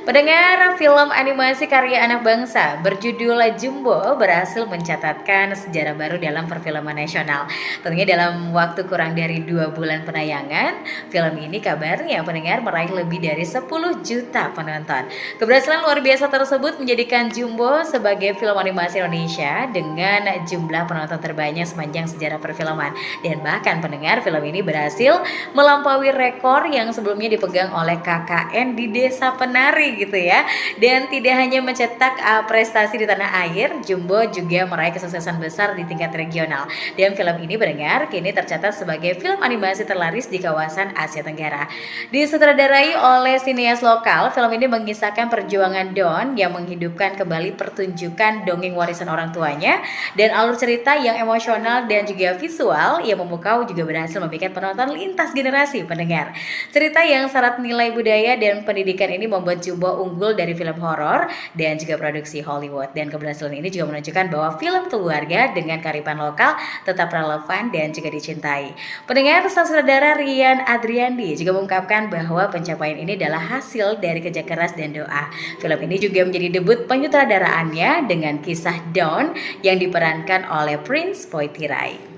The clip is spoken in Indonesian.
Pendengar, film animasi karya anak bangsa berjudul Jumbo berhasil mencatatkan sejarah baru dalam perfilman nasional. Tentunya dalam waktu kurang dari 2 bulan penayangan, film ini kabarnya pendengar meraih lebih dari 10 juta penonton. Keberhasilan luar biasa tersebut menjadikan Jumbo sebagai film animasi Indonesia dengan jumlah penonton terbanyak sepanjang sejarah perfilman. Dan bahkan pendengar, film ini berhasil melampaui rekor yang sebelumnya dipegang oleh KKN di Desa Penari gitu ya. Dan tidak hanya mencetak prestasi di tanah air, Jumbo juga meraih kesuksesan besar di tingkat regional. Dan film ini pendengar kini tercatat sebagai film animasi terlaris di kawasan Asia Tenggara. Disutradarai oleh sineas lokal, film ini mengisahkan perjuangan Don yang menghidupkan kembali pertunjukan dongeng warisan orang tuanya, dan alur cerita yang emosional dan juga visual yang memukau juga berhasil memikat penonton lintas generasi pendengar. Cerita yang syarat nilai budaya dan pendidikan ini membuat Jumbo unggul dari film horor dan juga produksi Hollywood. Dan keberhasilan ini juga menunjukkan bahwa film keluarga dengan kearifan lokal tetap relevan dan juga dicintai. Pendengar, sang sutradara Rian Adriandi juga mengungkapkan bahwa pencapaian ini adalah hasil dari kerja keras dan doa. Film ini juga menjadi debut penyutradaraannya dengan kisah Dawn yang diperankan oleh Prince Poitirai.